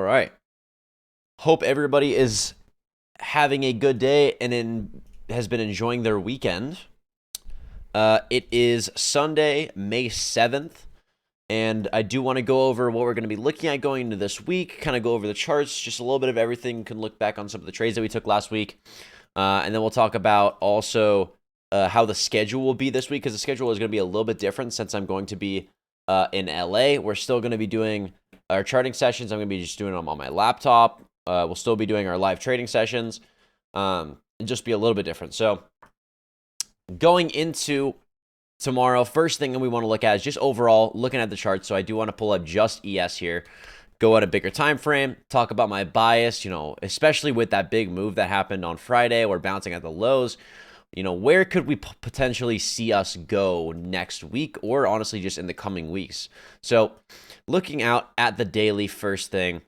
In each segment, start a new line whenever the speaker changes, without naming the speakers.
right. Hope everybody is having a good day and has been enjoying their weekend. It is Sunday, May 7th, and I do want to go over what we're going to be looking at going into this week, kind of go over the charts, just a little bit of everything. Can look back on some of the trades that we took last week, and then we'll talk about also how the schedule will be this week, because the schedule is going to be a little bit different since I'm going to be in LA. We're still going to be doing our charting sessions. I'm going to be just doing them on my laptop. We'll still be doing our live trading sessions, and just be a little bit different. So going into tomorrow, first thing that we want to look at is just overall looking at the charts. So I do want to pull up just ES here, go at a bigger time frame, talk about my bias, especially with that big move that happened on Friday. We're bouncing at the lows. Where could we potentially see us go next week, or honestly just in the coming weeks? So looking out at the daily, first thing,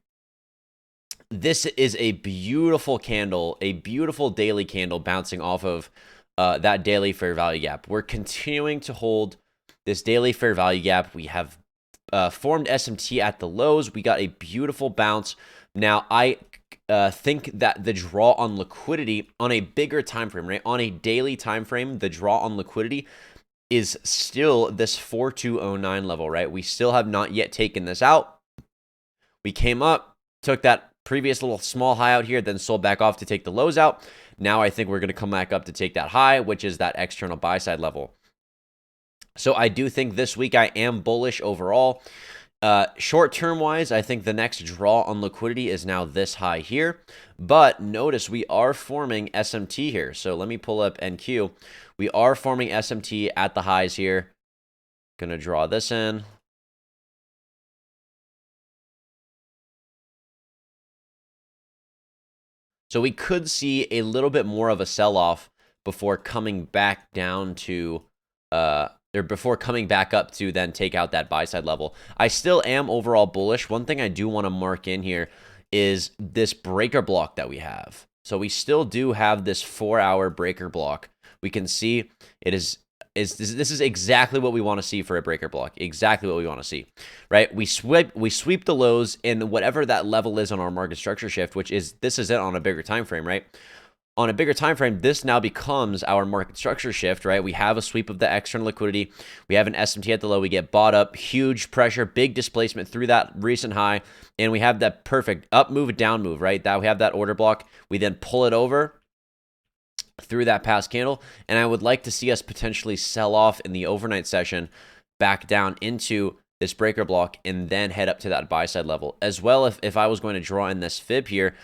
this is a beautiful candle, a beautiful daily candle bouncing off of that daily fair value gap. We're continuing to hold this daily fair value gap. We have formed SMT at the lows. We got a beautiful bounce. Now, I think that the draw on liquidity on a bigger time frame, right? On a daily time frame, the draw on liquidity is still this 4209 level, right? We still have not yet taken this out. We came up, took that previous little small high out here, then sold back off to take the lows out. Now I think we're going to come back up to take that high, which is that external buy side level. So I do think this week I am bullish overall. Short-term wise, I think the next draw on liquidity is now this high here. But notice we are forming SMT here. So let me pull up NQ. We are forming SMT at the highs here. Going to draw this in. So we could see a little bit more of a sell-off before coming back down to, or before coming back up to then take out that buy side level. I still am overall bullish. One thing I do want to mark in here is this breaker block that we have. So we still do have this 4-hour breaker block. We can see it is this is exactly what we want to see for a breaker block. Exactly what we want to see, right? We sweep the lows in whatever that level is on our market structure shift, which is this is it on a bigger time frame, right? On a bigger time frame, this now becomes our market structure shift, right? We have a sweep of the external liquidity. We have an SMT at the low. We get bought up, huge pressure, big displacement through that recent high, and we have that perfect up move, down move, right? That we have that order block. We then pull it over through that past candle, and I would like to see us potentially sell off in the overnight session back down into this breaker block and then head up to that buy side level. As well, if I was going to draw in this fib here,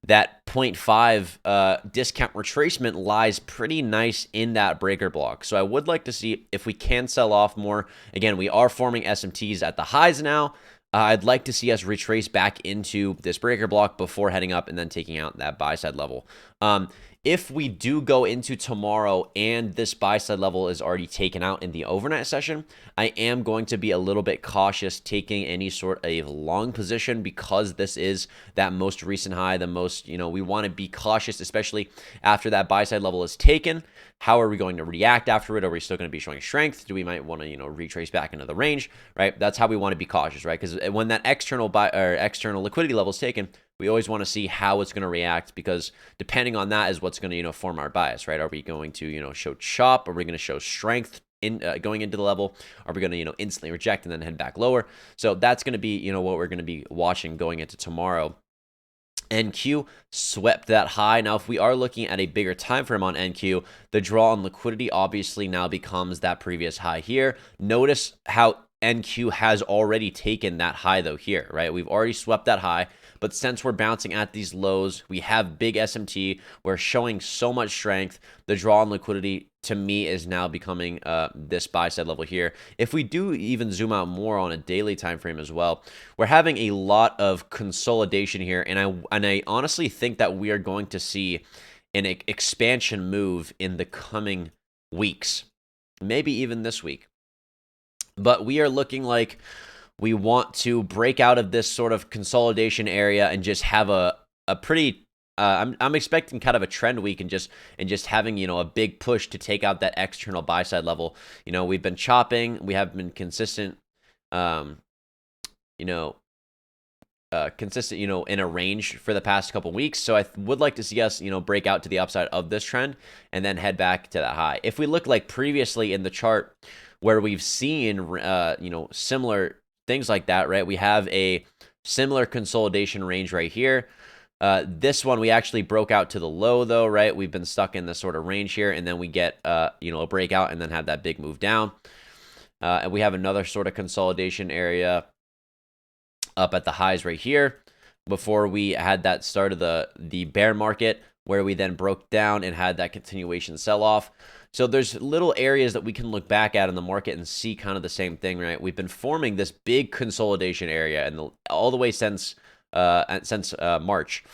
that 0.5 discount retracement lies pretty nice in that breaker block. So I would like to see if we can sell off more. Again, we are forming SMTs at the highs now. I'd like to see us retrace back into this breaker block before heading up and then taking out that buy side level. If we do go into tomorrow and this buy side level is already taken out in the overnight session, I am going to be a little bit cautious taking any sort of long position, because this is that most recent high, the most, we want to be cautious, especially after that buy side level is taken. How are we going to react after it? Are we still going to be showing strength? Do we might want to, retrace back into the range, right? That's how we want to be cautious, right? Because when that external liquidity level is taken, we always want to see how it's going to react, because depending on that is what's going to, form our bias, right? Are we going to, show chop? Are we going to show strength in going into the level? Are we going to, instantly reject and then head back lower? So that's going to be, what we're going to be watching going into tomorrow. NQ swept that high. Now, if we are looking at a bigger time frame on NQ, the draw on liquidity obviously now becomes that previous high here. Notice how NQ has already taken that high though here, right? We've already swept that high, but since we're bouncing at these lows, we have big SMT, we're showing so much strength. The draw on liquidity to me is now becoming this buy side level here. If we do even zoom out more on a daily time frame as well, we're having a lot of consolidation here, and I honestly think that we are going to see an expansion move in the coming weeks, maybe even this week. But we are looking like we want to break out of this sort of consolidation area and just have a pretty I'm expecting kind of a trend week, and just having, a big push to take out that external buy side level. We've been chopping, we have been consistent, consistent, in a range for the past couple weeks. So I would like to see us, break out to the upside of this trend and then head back to that high. If we look like previously in the chart where we've seen, similar things like that, right? We have a similar consolidation range right here. This one, we actually broke out to the low though, right? We've been stuck in this sort of range here, and then we get, a breakout and then have that big move down. And we have another sort of consolidation area up at the highs right here before we had that start of the bear market where we then broke down and had that continuation sell-off. So there's little areas that we can look back at in the market and see kind of the same thing, right? We've been forming this big consolidation area and all the way since March.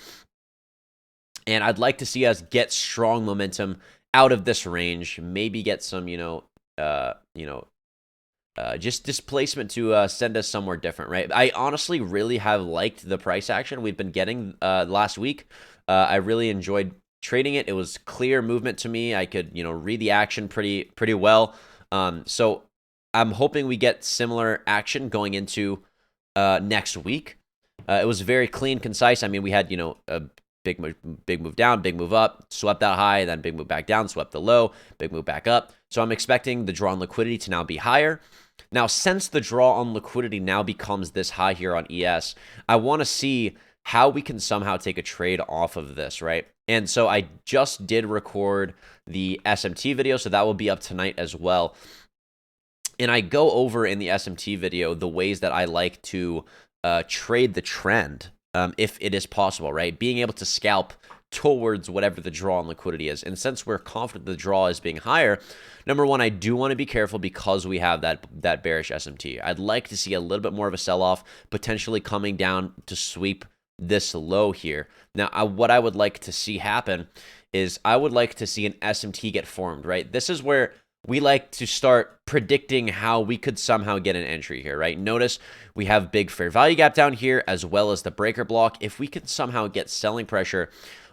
And I'd like to see us get strong momentum out of this range, maybe get some, just displacement to send us somewhere different, right? I honestly really have liked the price action we've been getting last week. I really enjoyed trading it. It was clear movement to me. I could, read the action pretty well. So I'm hoping we get similar action going into next week. It was very clean, concise. I mean, we had, a big move down, big move up, swept that high, then big move back down, swept the low, big move back up. So I'm expecting the draw on liquidity to now be higher. Now, since the draw on liquidity now becomes this high here on ES, I want to see how we can somehow take a trade off of this, right? And so I just did record the SMT video, so that will be up tonight as well. And I go over in the SMT video the ways that I like to trade the trend, if it is possible, right? Being able to scalp towards whatever the draw on liquidity is. And since we're confident the draw is being higher, number one, I do want to be careful because we have that bearish SMT. I'd like to see a little bit more of a sell-off, potentially coming down to sweep this low here. Now, what I would like to see happen is I would like to see an SMT get formed, right? This is where we like to start predicting how we could somehow get an entry here, right? Notice we have big fair value gap down here as well as the breaker block. If we can somehow get selling pressure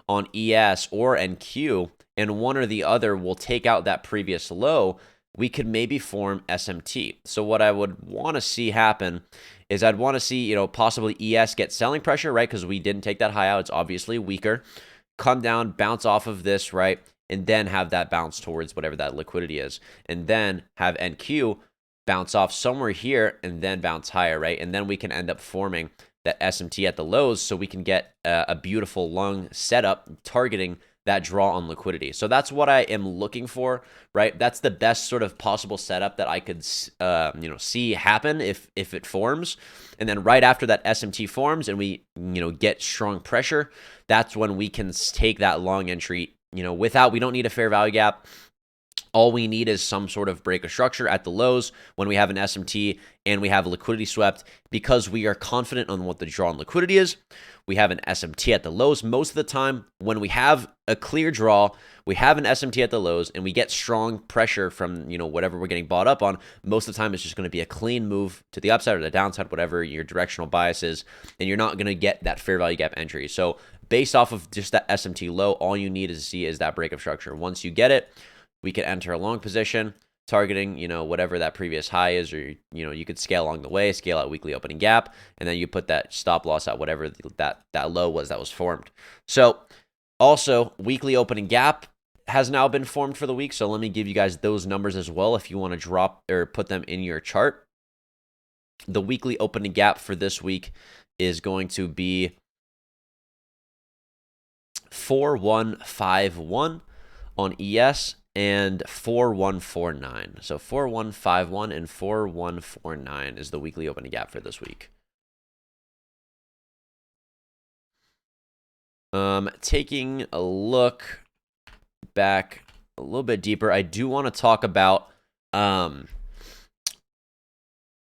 on ES or NQ and one or the other will take out that previous low, we could maybe form SMT. So what I would want to see happen is I'd want to see, possibly ES get selling pressure, right? Because we didn't take that high out. It's obviously weaker. Come down, bounce off of this, right? And then have that bounce towards whatever that liquidity is. And then have NQ bounce off somewhere here and then bounce higher, right? And then we can end up forming that SMT at the lows so we can get a beautiful long setup targeting that draw on liquidity. So that's what I am looking for, right? That's the best sort of possible setup that I could, see happen if it forms. And then right after that SMT forms and we, get strong pressure, that's when we can take that long entry, we don't need a fair value gap. All we need is some sort of break of structure at the lows when we have an SMT and we have liquidity swept because we are confident on what the draw on liquidity is. We have an SMT at the lows. Most of the time, when we have a clear draw, we have an SMT at the lows and we get strong pressure from, whatever we're getting bought up on. Most of the time, it's just going to be a clean move to the upside or the downside, whatever your directional bias is, and you're not going to get that fair value gap entry. So based off of just that SMT low, all you need to see is that break of structure. Once you get it, we could enter a long position targeting, whatever that previous high is, or, you could scale along the way, scale out weekly opening gap, and then you put that stop loss at whatever that low was that was formed. So also weekly opening gap has now been formed for the week. So let me give you guys those numbers as well if you want to drop or put them in your chart. The weekly opening gap for this week is going to be 4151 on ES and 4149. So 4151 and 4149 is the weekly opening gap for this week. Taking a look back a little bit deeper, I do want to talk about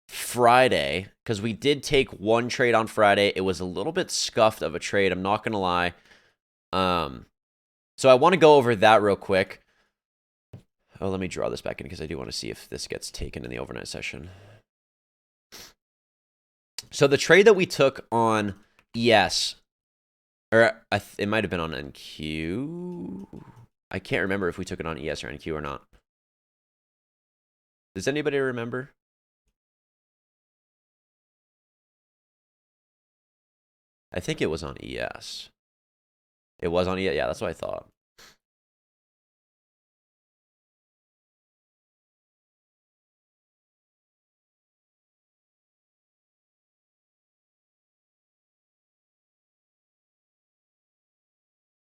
Friday, because we did take one trade on Friday. It was a little bit scuffed of a trade, I'm not going to lie. So I want to go over that real quick. Oh, let me draw this back in because I do want to see if this gets taken in the overnight session. So the trade that we took on ES, or it might have been on NQ. I can't remember if we took it on ES or NQ or not. Does anybody remember? I think it was on ES. It was on ES. Yeah, that's what I thought.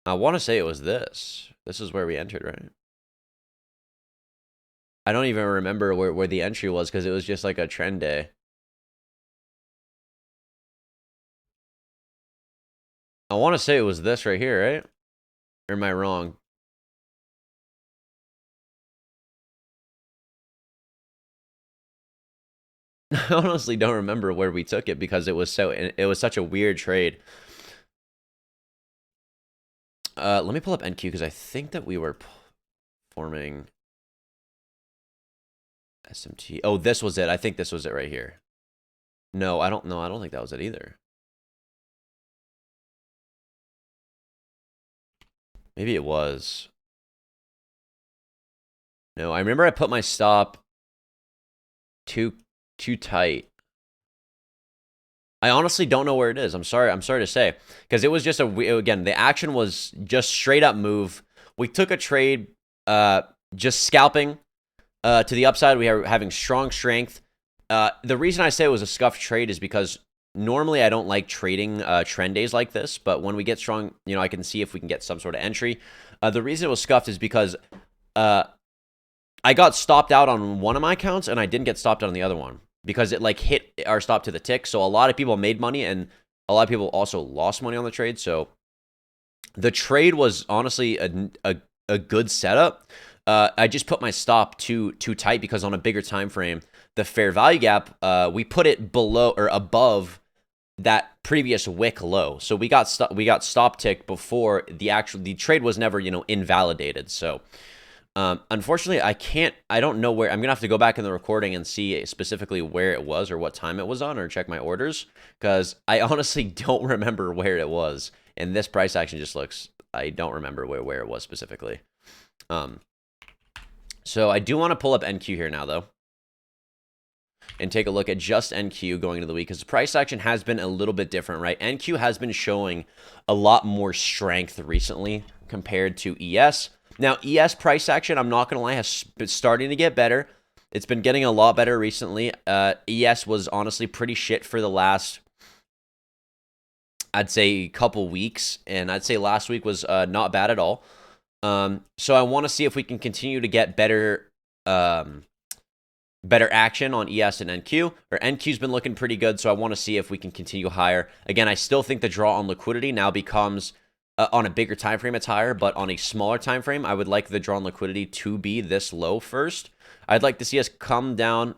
I want to say it was this. This is where we entered, right? I don't even remember where the entry was because it was just like a trend day. I want to say it was this right here, right? Or am I wrong? I honestly don't remember where we took it because it was such a weird trade. Let me pull up NQ because I think that we were forming SMT. Oh, this was it. I think this was it right here. No, I don't know. I don't think that was it either. Maybe it was. No, I remember I put my stop too tight. I honestly don't know where it is. I'm sorry to say, because it was just again, the action was just straight up move. We took a trade, just scalping, to the upside. We are having strong strength. The reason I say it was a scuffed trade is because normally I don't like trading trend days like this, but when we get strong, I can see if we can get some sort of entry. The reason it was scuffed is because I got stopped out on one of my accounts and I didn't get stopped out on the other one because it like hit our stop to the tick. So a lot of people made money and a lot of people also lost money on the trade. So the trade was honestly a good setup. I just put my stop too tight because on a bigger time frame, the fair value gap, we put it below or above that previous wick low. So we got stop tick before the trade was never, invalidated. So unfortunately, I don't know where. I'm gonna have to go back in the recording and see specifically where it was or what time it was on, or check my orders, because I honestly don't remember where it was. And this price action just looks, I don't remember where it was specifically. So I do want to pull up NQ here now, though, and take a look at just NQ going into the week, because the price action has been a little bit different, right? NQ has been showing a lot more strength recently compared to ES. Now, ES price action, I'm not going to lie, has been starting to get better. It's been getting a lot better recently. ES was honestly pretty shit for the last, I'd say, couple weeks, and I'd say last week was not bad at all. So I want to see if we can continue to get better action on ES and NQ. Or NQ's been looking pretty good, so I want to see if we can continue higher. Again, I still think the draw on liquidity now becomes, on a bigger time frame, it's higher, but on a smaller time frame, I would like the draw on liquidity to be this low first. I'd like to see us come down,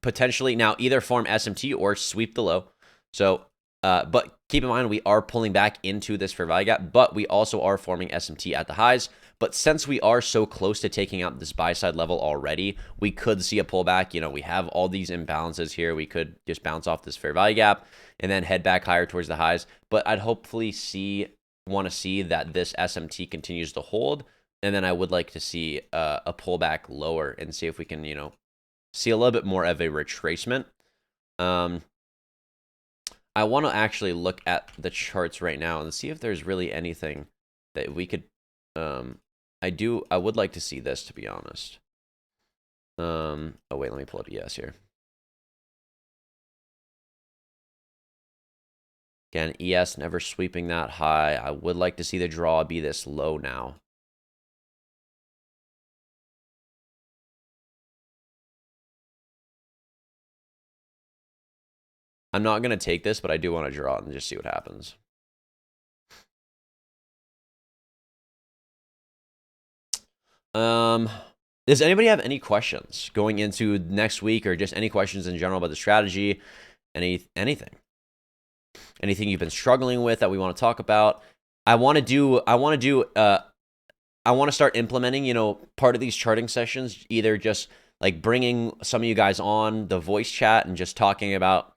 potentially now either form SMT or sweep the low. So, but keep in mind, we are pulling back into this fair value gap, but we also are forming SMT at the highs. But since we are so close to taking out this buy side level already, we could see a pullback. We have all these imbalances here. We could just bounce off this fair value gap and then head back higher towards the highs. But I'd hopefully want to see that this SMT continues to hold. And then I would like to see a pullback lower and see if we can, see a little bit more of a retracement. I want to actually look at the charts right now and see if there's really anything that we could, I would like to see this, to be honest. Oh wait, let me pull up ES here. Again, ES never sweeping that high. I would like to see the draw be this low now. I'm not going to take this, but I do want to draw it and just see what happens. Does anybody have any questions going into next week, or just any questions in general about the strategy? Anything you've been struggling with that we want to talk about? I want to start implementing, part of these charting sessions, either just like bringing some of you guys on the voice chat and just talking about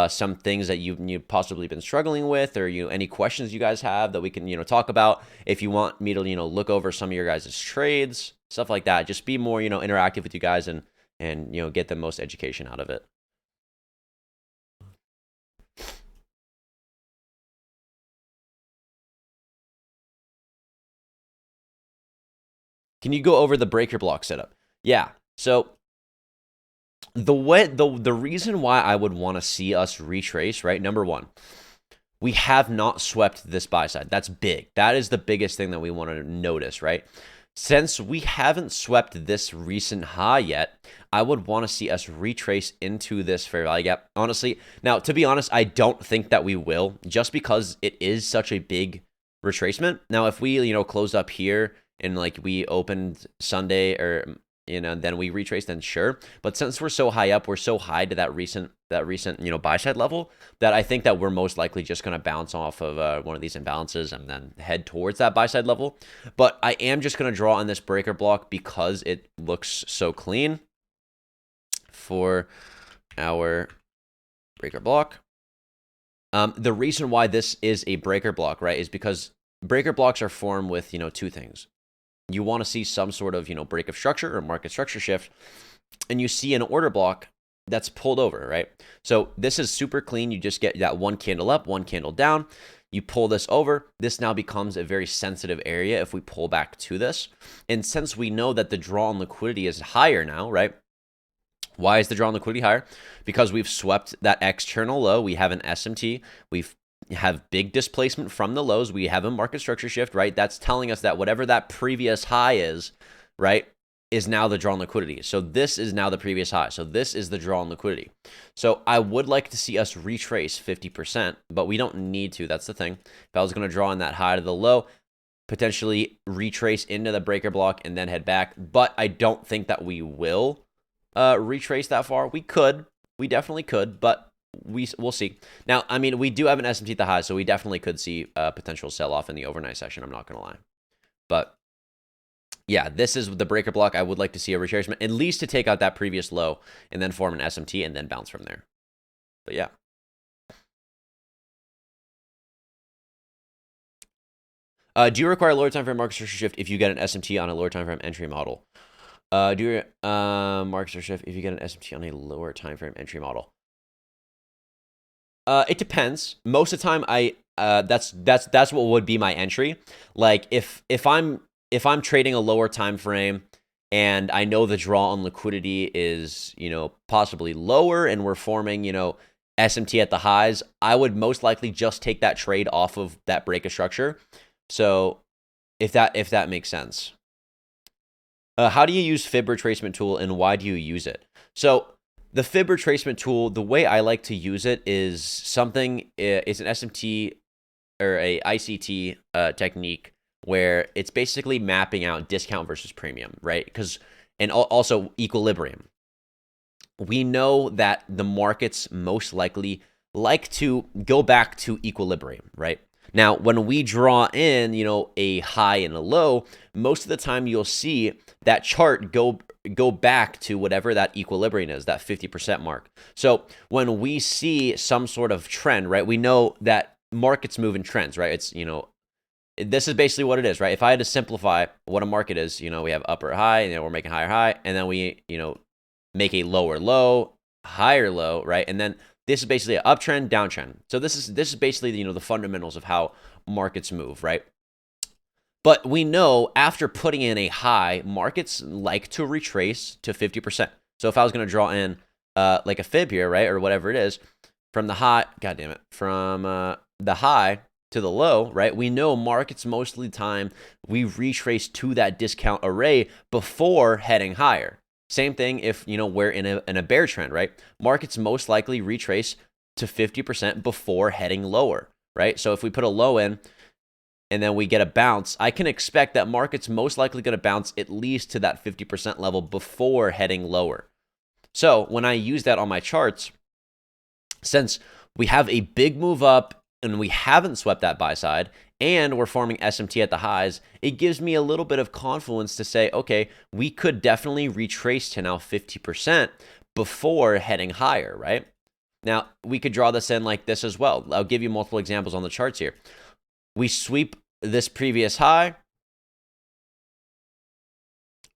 some things that you've possibly been struggling with, or any questions you guys have that we can talk about. If you want me to look over some of your guys' trades, stuff like that, just be more interactive with you guys and get the most education out of it. Can you go over the breaker block setup? Yeah. So the reason why I would want to see us retrace, right? Number one, we have not swept this buy side. That's big. That is the biggest thing that we want to notice, right? Since we haven't swept this recent high yet, I would want to see us retrace into this fair value gap. Honestly, now, to be honest, I don't think that we will, just because it is such a big retracement. Now, if we, closed up here and like we opened Sunday or, then we retrace, then sure. But since we're so high up, we're so high to that recent, buy side level, that I think that we're most likely just going to bounce off of one of these imbalances and then head towards that buy side level. But I am just going to draw on this breaker block because it looks so clean for our breaker block. The reason why this is a breaker block, right, is because breaker blocks are formed with, two things. You want to see some sort of, break of structure or market structure shift, and you see an order block that's pulled over, right? So this is super clean. You just get that one candle up, one candle down. You pull this over. This now becomes a very sensitive area if we pull back to this. And since we know that the draw on liquidity is higher now, right? Why is the draw on liquidity higher? Because we've swept that external low. We have an SMT. We've have big displacement from the lows. We have a market structure shift, right? That's telling us that whatever that previous high is, right, is now the draw on liquidity. So this is now the previous high. So this is the draw on liquidity. So I would like to see us retrace 50%, but we don't need to. That's the thing. If I was going to draw on that high to the low, potentially retrace into the breaker block and then head back. But I don't think that we will retrace that far. We could. We definitely could, but we'll see. Now, I mean, we do have an SMT at the high, so we definitely could see a potential sell-off in the overnight session. I'm not going to lie. But yeah, this is the breaker block. I would like to see a retracement, at least to take out that previous low and then form an SMT and then bounce from there. But yeah. Do you require lower time frame market structure shift if you get an SMT on a lower time frame entry model? Do you market structure shift if you get an SMT on a lower time frame entry model? It depends. Most of the time, that's what would be my entry. Like if I'm trading a lower time frame and I know the draw on liquidity is, possibly lower and we're forming, SMT at the highs, I would most likely just take that trade off of that break of structure. So if that makes sense. How do you use fib retracement tool and why do you use it? So the fib retracement tool, the way I like to use it is it's an SMT or a ICT technique where it's basically mapping out discount versus premium, right? And also equilibrium. We know that the markets most likely like to go back to equilibrium, right? Now, when we draw in, a high and a low, most of the time you'll see that chart go back to whatever that equilibrium is, that 50% mark. So when we see some sort of trend, right, we know that markets move in trends, right? It's, this is basically what it is, right? If I had to simplify what a market is, we have upper high, and then we're making higher high, and then we, make a lower low, higher low, right? And then this is basically an uptrend, downtrend. So this is basically, the fundamentals of how markets move, right? But we know after putting in a high, markets like to retrace to 50%. So if I was going to draw in like a fib here, right, or whatever it is, from the high, from the high to the low, right, we know markets most of the time we retrace to that discount array before heading higher. Same thing if, we're in a bear trend, right? Markets most likely retrace to 50% before heading lower, right? So if we put a low in and then we get a bounce, I can expect that market's most likely going to bounce at least to that 50% level before heading lower. So when I use that on my charts, since we have a big move up and we haven't swept that buy side, and we're forming SMT at the highs, it gives me a little bit of confluence to say, okay, we could definitely retrace to now 50% before heading higher, right? Now, we could draw this in like this as well. I'll give you multiple examples on the charts here. We sweep this previous high.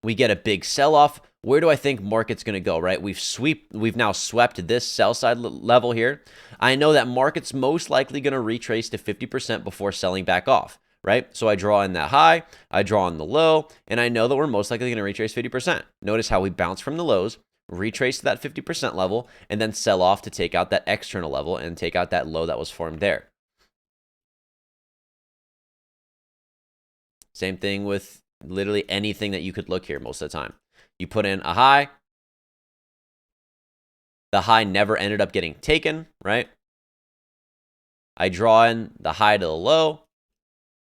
We get a big sell-off. Where do I think market's going to go, right? We've now swept this sell side level here. I know that market's most likely going to retrace to 50% before selling back off, right? So I draw in that high, I draw in the low, and I know that we're most likely going to retrace 50%. Notice how we bounce from the lows, retrace to that 50% level, and then sell off to take out that external level and take out that low that was formed there. Same thing with literally anything that you could look here most of the time. You put in a high, the high never ended up getting taken, right? I draw in the high to the low,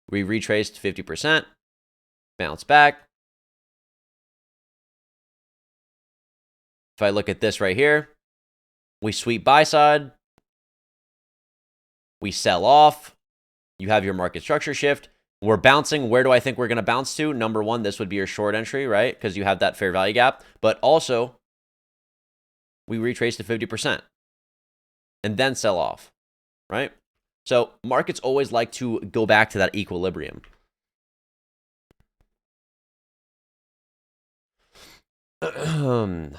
we retraced 50%, bounce back. If I look at this right here, we sweep buy side, we sell off, you have your market structure shift. We're bouncing. Where do I think we're going to bounce to? Number one, this would be your short entry, right? Because you have that fair value gap. But also, we retrace to 50% and then sell off, right? So markets always like to go back to that equilibrium. Do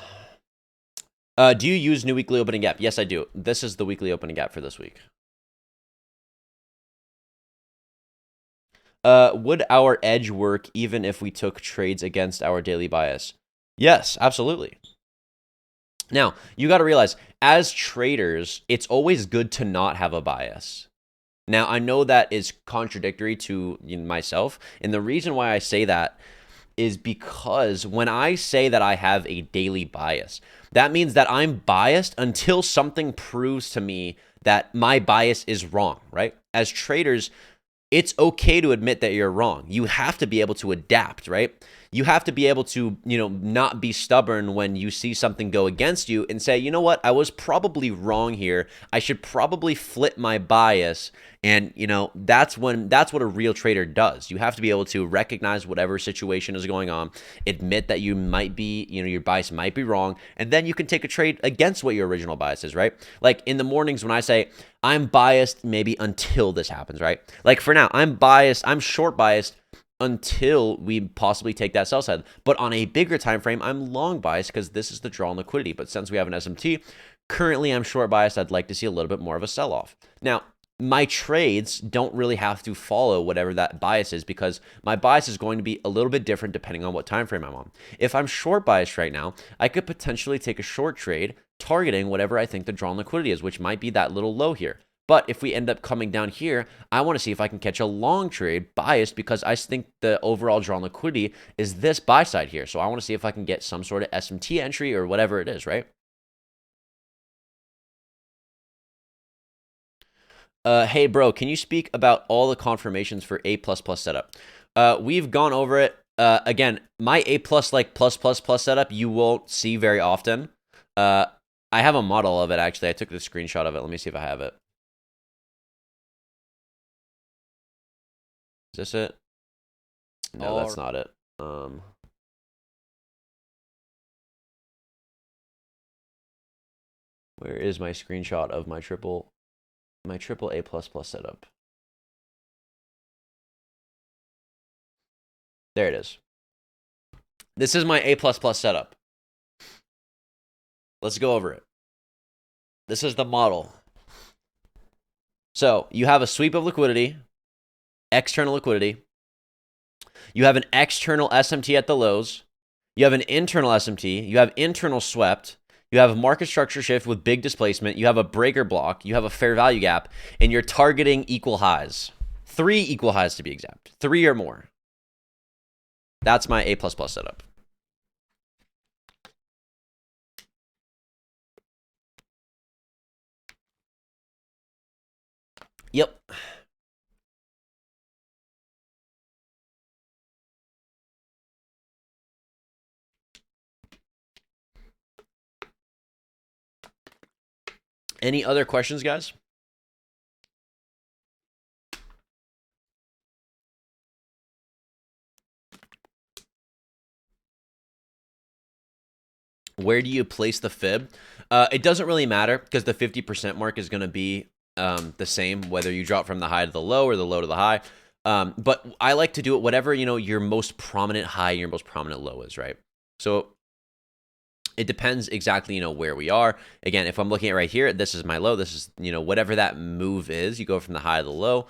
you use new weekly opening gap? Yes, I do. This is the weekly opening gap for this week. Would our edge work even if we took trades against our daily bias? Yes, absolutely. Now, you got to realize, as traders, it's always good to not have a bias. Now, I know that is contradictory to myself, and the reason why I say that is because when I say that I have a daily bias, that means that I'm biased until something proves to me that my bias is wrong, right? As traders, it's okay to admit that you're wrong. You have to be able to adapt, right? You have to be able to, not be stubborn when you see something go against you and say, you know what, I was probably wrong here. I should probably flip my bias. And, that's what a real trader does. You have to be able to recognize whatever situation is going on, admit that you might be, your bias might be wrong, and then you can take a trade against what your original bias is, right? Like in the mornings when I say, I'm biased maybe until this happens, right? Like for now, I'm short biased until we possibly take that sell side. But on a bigger time frame, I'm long biased because this is the draw on liquidity. But since we have an SMT, currently I'm short biased. I'd like to see a little bit more of a sell-off. Now, my trades don't really have to follow whatever that bias is because my bias is going to be a little bit different depending on what time frame I'm on. If I'm short biased right now, I could potentially take a short trade targeting whatever I think the draw on liquidity is, which might be that little low here. But if we end up coming down here, I want to see if I can catch a long trade biased because I think the overall draw on liquidity is this buy side here. So I want to see if I can get some sort of SMT entry or whatever it is, right? Hey, bro, can you speak about all the confirmations for A++ setup? We've gone over it. Again, my A++ setup you won't see very often. I have a model of it, actually. I took a screenshot of it. Let me see if I have it. Is this it? No, that's not it. Where is my screenshot of my triple A++ setup? There it is. This is my A++ setup. Let's go over it. This is the model. So you have a sweep of liquidity, external liquidity. You have an external SMT at the lows. You have an internal SMT. You have internal swept. You have a market structure shift with big displacement. You have a breaker block. You have a fair value gap. And you're targeting equal highs. 3 equal highs to be exact. 3 or more. That's my A++ setup. Yep. Any other questions, guys? Where do you place the fib? It doesn't really matter because the 50% mark is going to be the same whether you drop from the high to the low or the low to the high. But I like to do it whatever, your most prominent high and your most prominent low is, right? So it depends exactly, where we are. Again, if I'm looking at right here, this is my low. This is, whatever that move is. You go from the high to the low.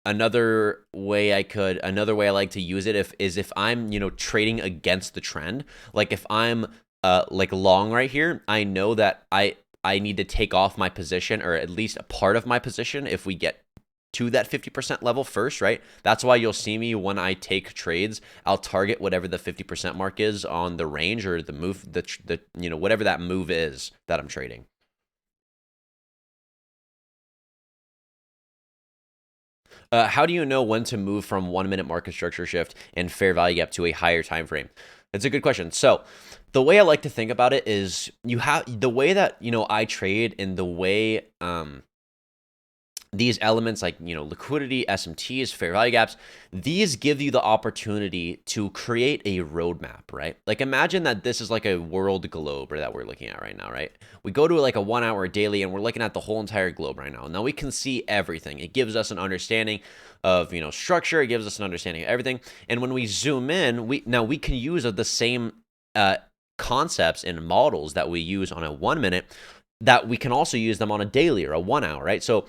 another way I like to use it if I'm, trading against the trend. Like if I'm like long right here, I know that I need to take off my position, or at least a part of my position, if we get to that 50% level first, right? That's why you'll see me when I take trades, I'll target whatever the 50% mark is on the range, or the move, the whatever that move is that I'm trading. How do you know when to move from 1 minute market structure shift and fair value gap to a higher time frame? That's a good question. So the way I like to think about it is, you have the way that I trade, and the way these elements like liquidity, SMTs, fair value gaps, these give you the opportunity to create a roadmap, right? Like imagine that this is like a world globe that we're looking at right now, right? We go to like a 1 hour daily and we're looking at the whole entire globe right now. Now we can see everything. It gives us an understanding of structure. It gives us an understanding of everything. And when we zoom in, we can use the same concepts and models that we use on a 1 minute, that we can also use them on a daily or a 1 hour, right? So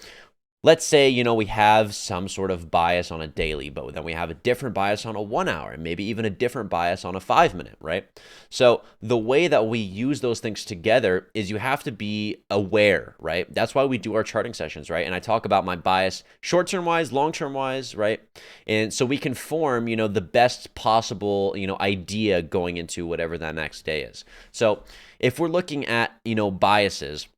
let's say, we have some sort of bias on a daily, but then we have a different bias on a 1 hour, and maybe even a different bias on a 5 minute, right? So the way that we use those things together is, you have to be aware, right? That's why we do our charting sessions, right? And I talk about my bias short-term wise, long-term wise, right? And so we can form, the best possible, idea going into whatever that next day is. So if we're looking at, biases,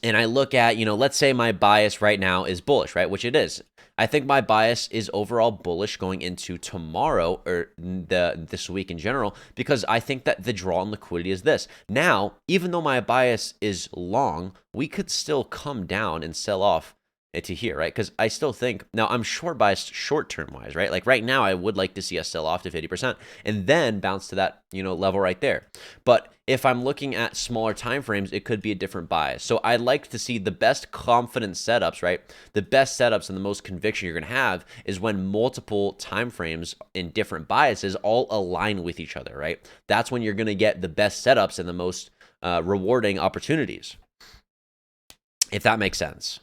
and I look at, let's say my bias right now is bullish, right? Which it is. I think my bias is overall bullish going into tomorrow, or this week in general, because I think that the draw on liquidity is this. Now, even though my bias is long, we could still come down and sell off to here, right? Because I still think, now I'm short biased short-term wise, right? Like right now, I would like to see us sell off to 50% and then bounce to that, level right there. But if I'm looking at smaller time frames, it could be a different bias. So I like to see the best confidence setups, right? The best setups and the most conviction you're going to have is when multiple time frames in different biases all align with each other, right? That's when you're going to get the best setups and the most rewarding opportunities, if that makes sense.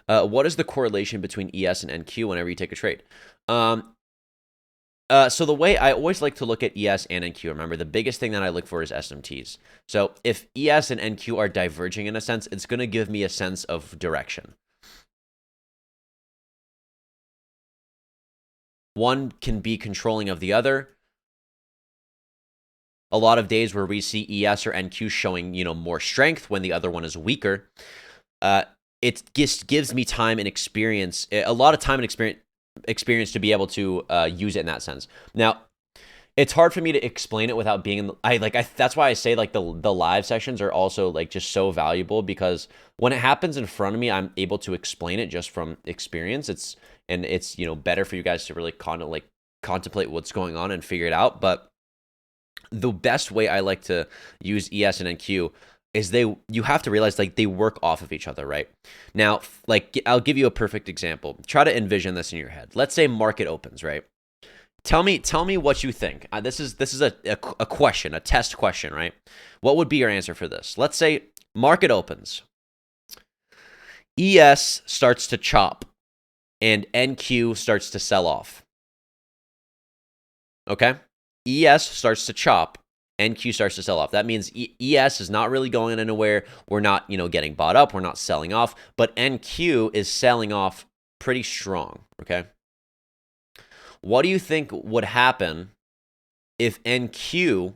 What is the correlation between ES and NQ whenever you take a trade? So the way I always like to look at ES and NQ, remember, the biggest thing that I look for is SMTs. So if ES and NQ are diverging in a sense, it's going to give me a sense of direction. One can be controlling of the other. A lot of days where we see ES or NQ showing, more strength when the other one is weaker. It just gives me time and experience, a lot of time and experience to be able to use it in that sense. Now, it's hard for me to explain it without being that's why I say like the live sessions are also like just so valuable, because when it happens in front of me, I'm able to explain it just from experience. It's better for you guys to really contemplate what's going on and figure it out. But the best way I like to use ES and NQ is you have to realize like they work off of each other, right? Now, like I'll give you a perfect example. Try to envision this in your head. Let's say market opens, right? Tell me what you think. This is a question, a test question, right? What would be your answer for this? Let's say market opens. ES starts to chop and NQ starts to sell off. Okay? ES starts to chop, NQ starts to sell off. That means ES is not really going anywhere. We're not, getting bought up. We're not selling off. But NQ is selling off pretty strong, okay? What do you think would happen if NQ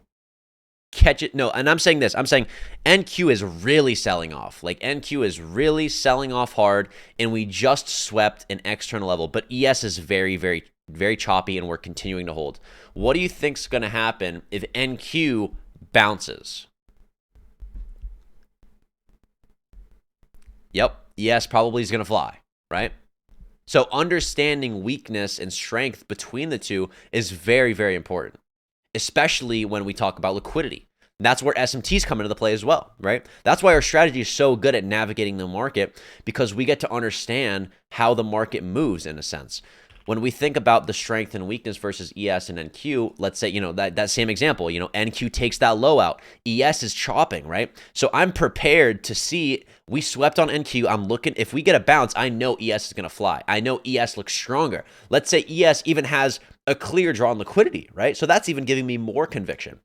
no, and I'm saying this. I'm saying NQ is really selling off. Like NQ is really selling off hard, and we just swept an external level. But ES is very, very, very choppy, and we're continuing to hold. What do you think's going to happen if NQ bounces? Yep, ES probably is going to fly, right? So understanding weakness and strength between the two is very, very important, especially when we talk about liquidity. That's where SMTs come into the play as well, right? That's why our strategy is so good at navigating the market, because we get to understand how the market moves in a sense. when we think about the strength and weakness versus ES and NQ, let's say, that same example, NQ takes that low out. ES is chopping, right? So I'm prepared to see, we swept on NQ. I'm looking, if we get a bounce, I know ES is going to fly. I know ES looks stronger. Let's say ES even has a clear draw on liquidity, right? So that's even giving me more conviction.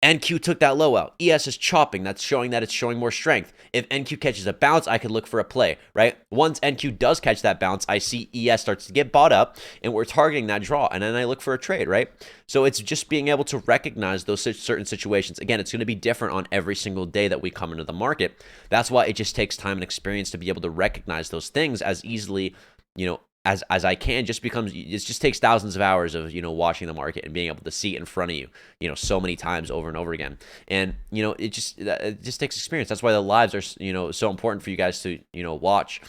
NQ took that low out. ES is chopping. That's showing that it's showing more strength. If NQ catches a bounce, I could look for a play, right? Once NQ does catch that bounce, I see ES starts to get bought up, and we're targeting that draw, and then I look for a trade, right? So it's just being able to recognize those certain situations. Again, it's going to be different on every single day that we come into the market. That's why it just takes time and experience to be able to recognize those things as easily, as I can. It just takes thousands of hours of watching the market and being able to see it in front of you so many times over and over again. And it just takes experience. That's why the lives are so important for you guys to watch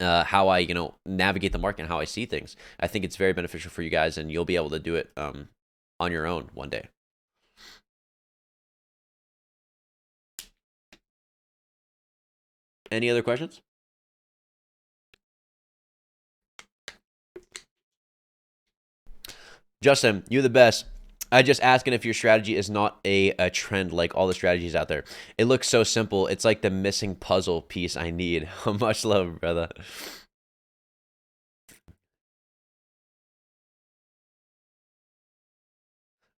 how I navigate the market and how I see things. I think it's very beneficial for you guys, and you'll be able to do it on your own one day. Any other questions? Justin, you're the best. I just asking if your strategy is not a trend like all the strategies out there. It looks so simple. It's like the missing puzzle piece I need. Much love, brother.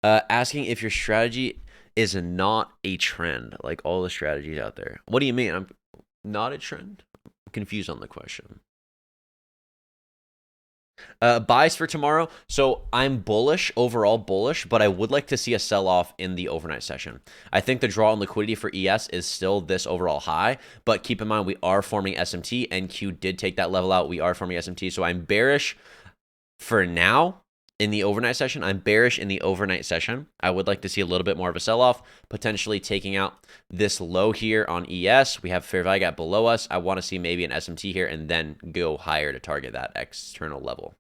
Asking if your strategy is not a trend like all the strategies out there. What do you mean? I'm not a trend? I'm confused on the question. Buys for tomorrow. So I'm bullish, overall bullish, but I would like to see a sell-off in the overnight session. I think the draw on liquidity for ES is still this overall high, but keep in mind we are forming SMT. NQ did take that level out. We are forming SMT, so I'm bearish for now in the overnight session. I'm bearish in the overnight session. I would like to see a little bit more of a sell-off, potentially taking out this low here on ES. We have fair value gap below us. I want to see maybe an SMT here and then go higher to target that external level.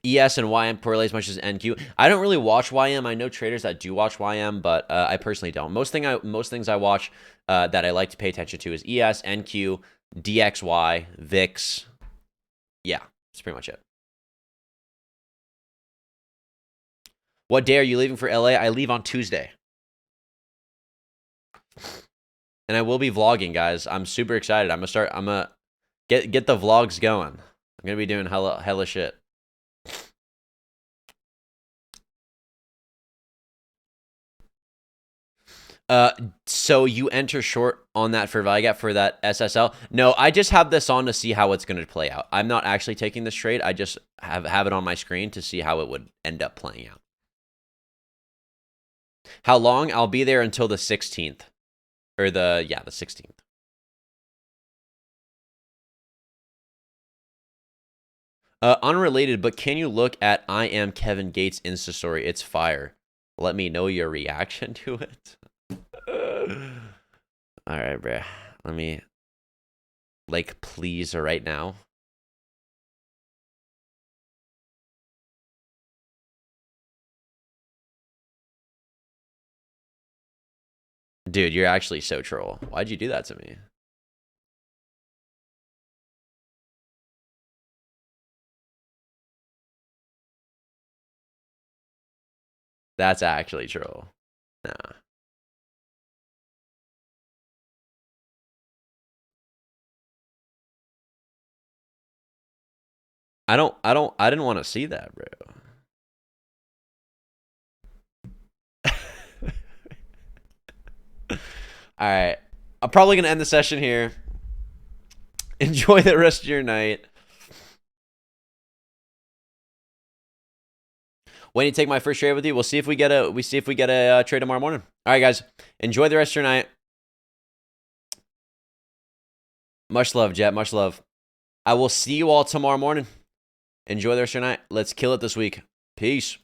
ES and YM correlate as much as NQ. I don't really watch YM. I know traders that do watch YM, but I personally don't. Most things I watch that I like to pay attention to is ES, NQ, DXY, VIX. Yeah, that's pretty much it. What day are you leaving for LA? I leave on Tuesday. And I will be vlogging, guys. I'm super excited. I'm gonna get the vlogs going. I'm gonna be doing hella shit. So you enter short on that fair value gap for that SSL? No, I just have this on to see how it's going to play out. I'm not actually taking this trade. I just have it on my screen to see how it would end up playing out. How long? I'll be there until the 16th. Or the 16th. Unrelated, but can you look at I Am Kevin Gates Insta story? It's fire. Let me know your reaction to it. All right, bro. Let me please right now. Dude, you're actually so troll. Why'd you do that to me? That's actually troll. Nah. I didn't want to see that, bro. All right. I'm probably going to end the session here. Enjoy the rest of your night. When you take my first trade with you, we'll see if we get a trade tomorrow morning. All right, guys. Enjoy the rest of your night. Much love, Jet. Much love. I will see you all tomorrow morning. Enjoy the rest of your night. Let's kill it this week. Peace.